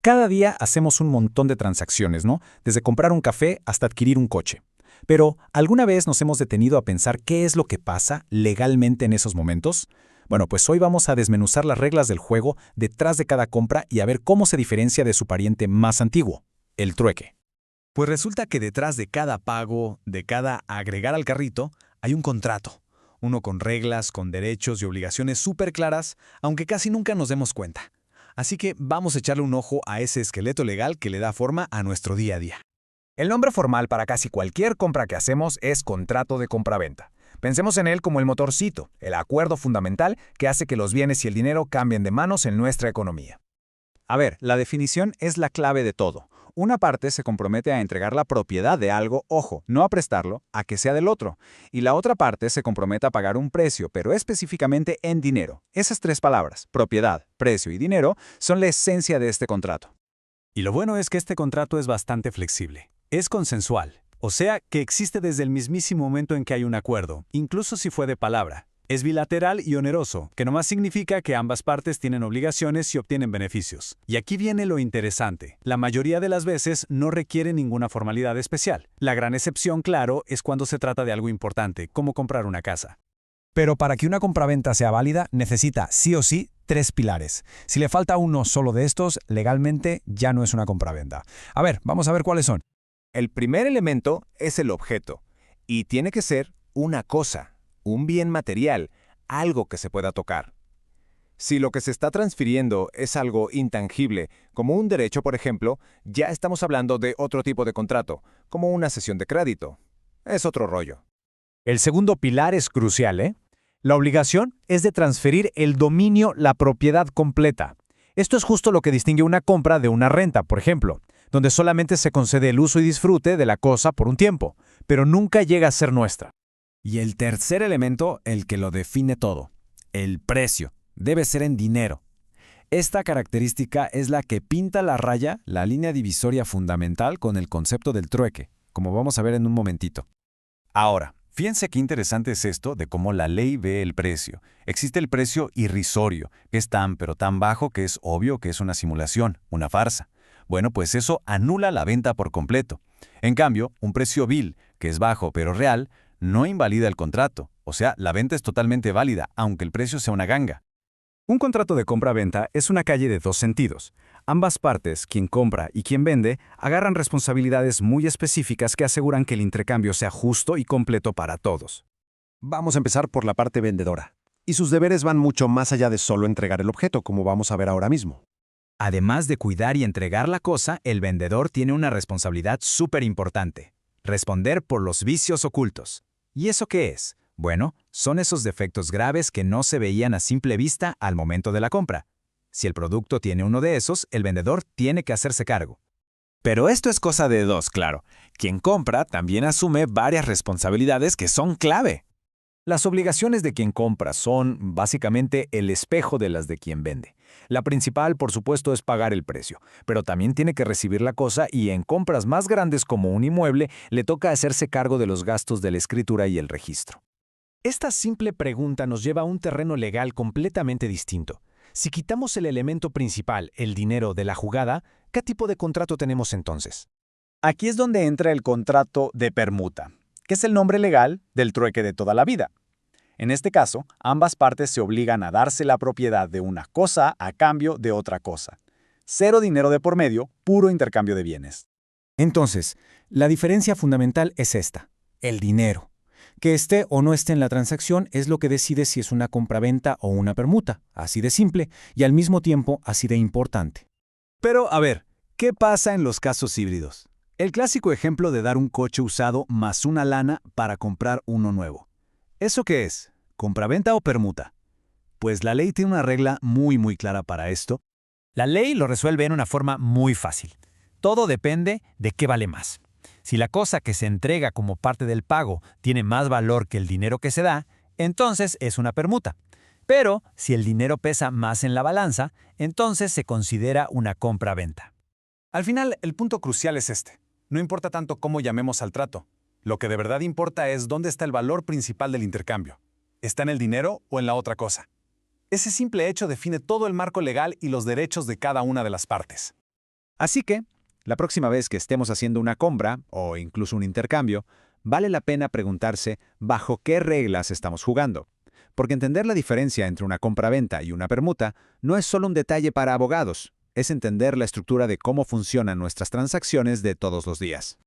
Cada día hacemos un montón de transacciones, ¿no? Desde comprar un café hasta adquirir un coche. Pero, ¿alguna vez nos hemos detenido a pensar qué es lo que pasa legalmente en esos momentos? Bueno, pues hoy vamos a desmenuzar las reglas del juego detrás de cada compra y a ver cómo se diferencia de su pariente más antiguo, el trueque. Pues resulta que detrás de cada pago, de cada agregar al carrito, hay un contrato. Uno con reglas, con derechos y obligaciones súper claras, aunque casi nunca nos demos cuenta. Así que vamos a echarle un ojo a ese esqueleto legal que le da forma a nuestro día a día. El nombre formal para casi cualquier compra que hacemos es contrato de compraventa. Pensemos en él como el motorcito, el acuerdo fundamental que hace que los bienes y el dinero cambien de manos en nuestra economía. A ver, la definición es la clave de todo. Una parte se compromete a entregar la propiedad de algo, ojo, no a prestarlo, a que sea del otro. Y la otra parte se compromete a pagar un precio, pero específicamente en dinero. Esas tres palabras, propiedad, precio y dinero, son la esencia de este contrato. Y lo bueno es que este contrato es bastante flexible. Es consensual, o sea, que existe desde el mismísimo momento en que hay un acuerdo, incluso si fue de palabra. Es bilateral y oneroso, que nomás significa que ambas partes tienen obligaciones y obtienen beneficios. Y aquí viene lo interesante. La mayoría de las veces no requiere ninguna formalidad especial. La gran excepción, claro, es cuando se trata de algo importante, como comprar una casa. Pero para que una compraventa sea válida, necesita sí o sí tres pilares. Si le falta uno solo de estos, legalmente ya no es una compraventa. A ver, vamos a ver cuáles son. El primer elemento es el objeto, y tiene que ser una cosa, un bien material, algo que se pueda tocar. Si lo que se está transfiriendo es algo intangible, como un derecho, por ejemplo, ya estamos hablando de otro tipo de contrato, como una cesión de crédito. Es otro rollo. El segundo pilar es crucial, ¿eh? La obligación es de transferir el dominio, la propiedad completa. Esto es justo lo que distingue una compra de una renta, por ejemplo, donde solamente se concede el uso y disfrute de la cosa por un tiempo, pero nunca llega a ser nuestra. Y el tercer elemento, el que lo define todo, el precio, debe ser en dinero. Esta característica es la que pinta la raya, la línea divisoria fundamental con el concepto del trueque, como vamos a ver en un momentito. Ahora, fíjense qué interesante es esto de cómo la ley ve el precio. Existe el precio irrisorio, que es tan pero tan bajo que es obvio que es una simulación, una farsa. Bueno, pues eso anula la venta por completo. En cambio, un precio vil, que es bajo pero real, no invalida el contrato. O sea, la venta es totalmente válida, aunque el precio sea una ganga. Un contrato de compra-venta es una calle de dos sentidos. Ambas partes, quien compra y quien vende, agarran responsabilidades muy específicas que aseguran que el intercambio sea justo y completo para todos. Vamos a empezar por la parte vendedora. Y sus deberes van mucho más allá de solo entregar el objeto, como vamos a ver ahora mismo. Además de cuidar y entregar la cosa, el vendedor tiene una responsabilidad súper importante: responder por los vicios ocultos. ¿Y eso qué es? Bueno, son esos defectos graves que no se veían a simple vista al momento de la compra. Si el producto tiene uno de esos, el vendedor tiene que hacerse cargo. Pero esto es cosa de dos, claro. Quien compra también asume varias responsabilidades que son clave. Las obligaciones de quien compra son, básicamente, el espejo de las de quien vende. La principal, por supuesto, es pagar el precio, pero también tiene que recibir la cosa y en compras más grandes como un inmueble, le toca hacerse cargo de los gastos de la escritura y el registro. Esta simple pregunta nos lleva a un terreno legal completamente distinto. Si quitamos el elemento principal, el dinero, de la jugada, ¿qué tipo de contrato tenemos entonces? Aquí es donde entra el contrato de permuta, que es el nombre legal del trueque de toda la vida. En este caso, ambas partes se obligan a darse la propiedad de una cosa a cambio de otra cosa. Cero dinero de por medio, puro intercambio de bienes. Entonces, la diferencia fundamental es esta: el dinero. Que esté o no esté en la transacción es lo que decide si es una compraventa o una permuta, así de simple y al mismo tiempo así de importante. Pero, a ver, ¿qué pasa en los casos híbridos? El clásico ejemplo de dar un coche usado más una lana para comprar uno nuevo. ¿Eso qué es? ¿Compraventa o permuta? Pues la ley tiene una regla muy clara para esto. La ley lo resuelve en una forma muy fácil. Todo depende de qué vale más. Si la cosa que se entrega como parte del pago tiene más valor que el dinero que se da, entonces es una permuta. Pero si el dinero pesa más en la balanza, entonces se considera una compra-venta. Al final, el punto crucial es este. No importa tanto cómo llamemos al trato. Lo que de verdad importa es dónde está el valor principal del intercambio. ¿Está en el dinero o en la otra cosa? Ese simple hecho define todo el marco legal y los derechos de cada una de las partes. Así que, la próxima vez que estemos haciendo una compra, o incluso un intercambio, vale la pena preguntarse bajo qué reglas estamos jugando. Porque entender la diferencia entre una compra-venta y una permuta no es solo un detalle para abogados, es entender la estructura de cómo funcionan nuestras transacciones de todos los días.